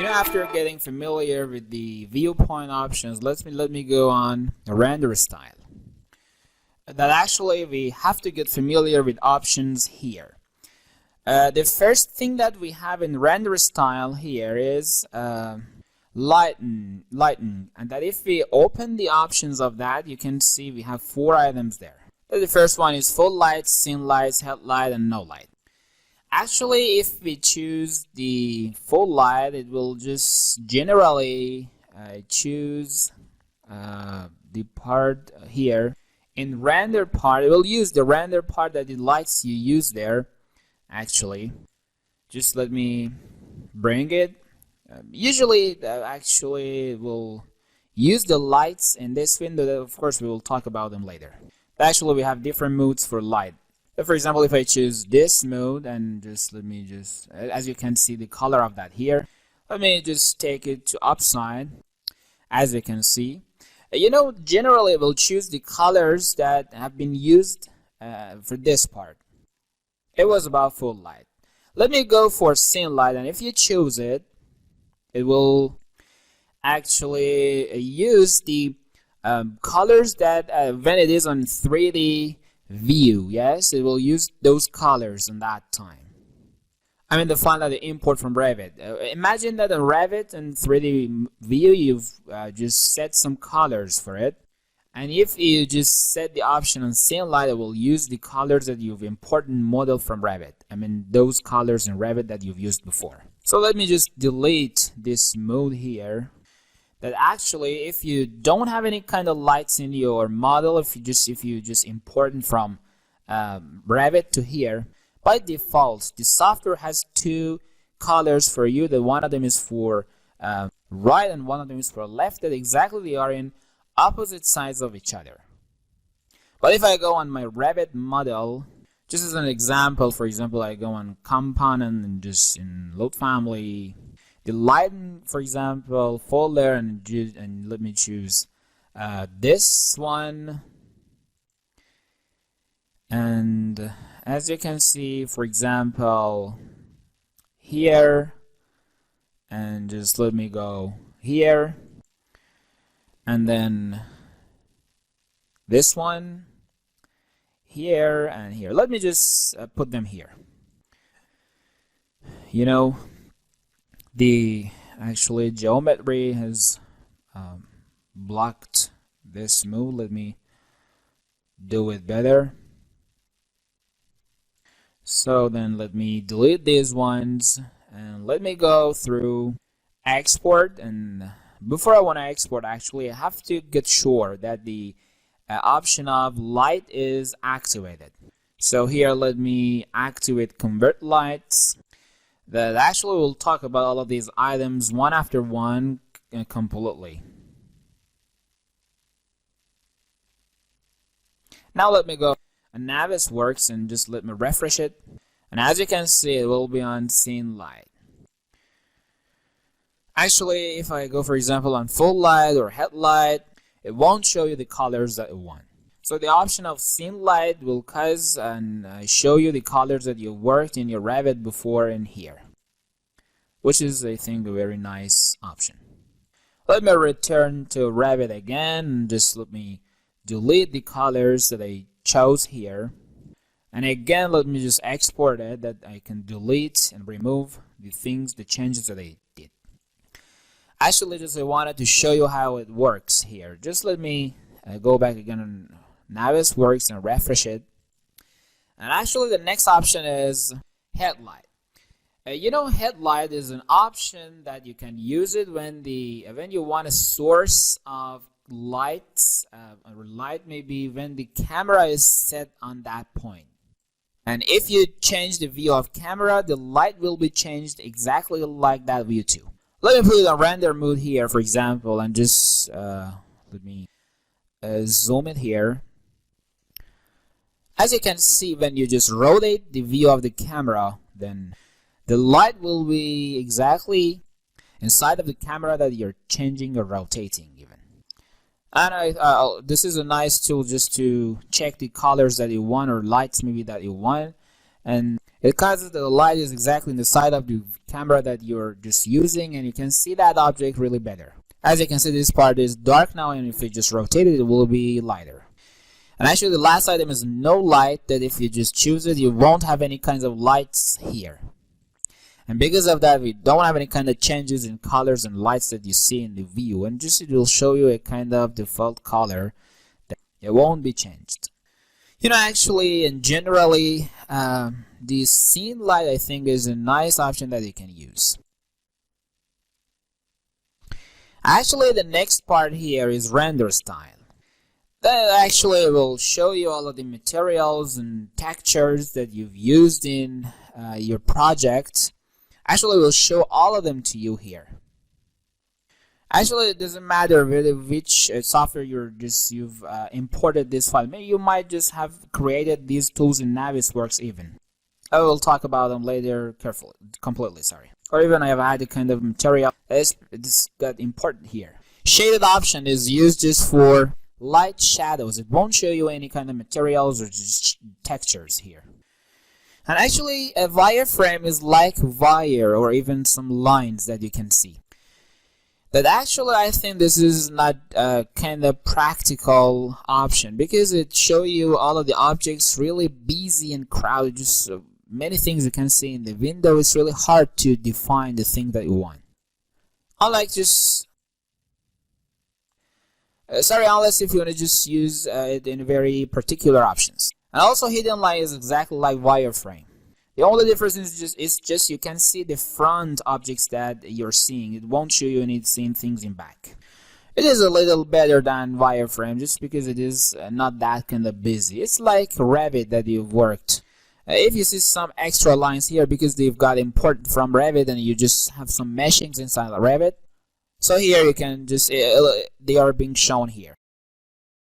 After getting familiar with the viewpoint options, let me go on the render style. That actually we have to get familiar with options here. The first thing that we have in render style here is lighten, and that if we open the options of that, you can see we have 4 items there. The first one is full light, scene lights, headlight, and no light. Actually, if we choose the full light, it will just generally choose the part here. In render part, it will use the render part that the lights you use there. Actually, just let me bring it. Usually, actually, will use the lights in this window. Of course, we will talk about them later. Actually, we have different modes for light. For example, if I choose this mode and as you can see the color of that here, let me just take it to upside. As you can see, generally it will choose the colors that have been used for this part. It was about full light. Let me go for scene light, and if you choose it, it will actually use the colors that when it is on 3D view. Yes, it will use those colors in that time. I mean the file that they import from Revit. Imagine that in Revit and 3D view you've just set some colors for it, and if you just set the option on scene light, it will use the colors that you've imported model from Revit. I mean those colors in Revit that you've used before. So let me just delete this mode here. That actually, if you don't have any kind of lights in your model, if you just import it from Revit to here, by default the software has 2 colors for you. That one of them is for right and one of them is for left. That exactly they are in opposite sides of each other. But if I go on my Revit model, just as an example, for example, I go on component and just in load family. The light, for example, folder, and let me choose this one. And as you can see, for example, here, and just let me go here, and then this one here and here. Let me just put them here. The actually geometry has blocked this move. Let me do it better. So then let me delete these ones and let me go through export. And before I want to export, actually I have to get sure that the option of light is activated. So here let me activate convert lights. That actually will talk about all of these items one after one completely. Now let me go on Navisworks and just let me refresh it. And as you can see, it will be on scene light. Actually, if I go, for example, on full light or headlight, it won't show you the colors that you want. So the option of scene light will cause and show you the colors that you worked in your Revit before in here, which is, I think, a very nice option. Let me return to Revit again, and just let me delete the colors that I chose here. And again, let me just export it, that I can delete and remove the changes that I did. Actually, I wanted to show you how it works here. Just let me go back again on Navisworks and refresh it. And actually, the next option is headlight. Headlight is an option that you can use it when you want a source of lights, or light maybe when the camera is set on that point. And if you change the view of camera, the light will be changed exactly like that view too. Let me put it on render mode here, for example, and just let me zoom it here. As you can see, when you just rotate the view of the camera, then the light will be exactly inside of the camera that you're changing or rotating even. And this is a nice tool just to check the colors that you want, or lights maybe that you want. and it causes the light is exactly in the side of the camera that you're just using, and you can see that object really better. As you can see, this part is dark now, and if you just rotate it, it will be lighter. And actually the last item is no light, that if you just choose it, you won't have any kinds of lights here. And because of that, we don't have any kind of changes in colors and lights that you see in the view, and just it will show you a kind of default color that it won't be changed. You know, actually and generally, the scene light, I think, is a nice option that you can use. Actually, the next part here is render style. That actually will show you all of the materials and textures that you've used in your project. Actually, we'll show all of them to you here. Actually, it doesn't matter really which software you've imported this file. Maybe you might just have created these tools in Navisworks even. I will talk about them later completely, sorry. Or even I have had a kind of material. This got important here. Shaded option is used just for light shadows. It won't show you any kind of materials or just textures here. And actually, a wireframe is like wire or even some lines that you can see. That actually, I think this is not a kind of practical option, because it shows you all of the objects really busy and crowded. Just many things you can see in the window. It's really hard to define the thing that you want. Unlike just unless if you want to just use it in very particular options. And also, hidden line is exactly like wireframe. The only difference is just you can see the front objects that you're seeing. It won't show you any same things in back. It is a little better than wireframe just because it is not that kind of busy. It's like Revit that you've worked. If you see some extra lines here because they've got imported from Revit and you just have some meshings inside of Revit. So here you can just, they are being shown here.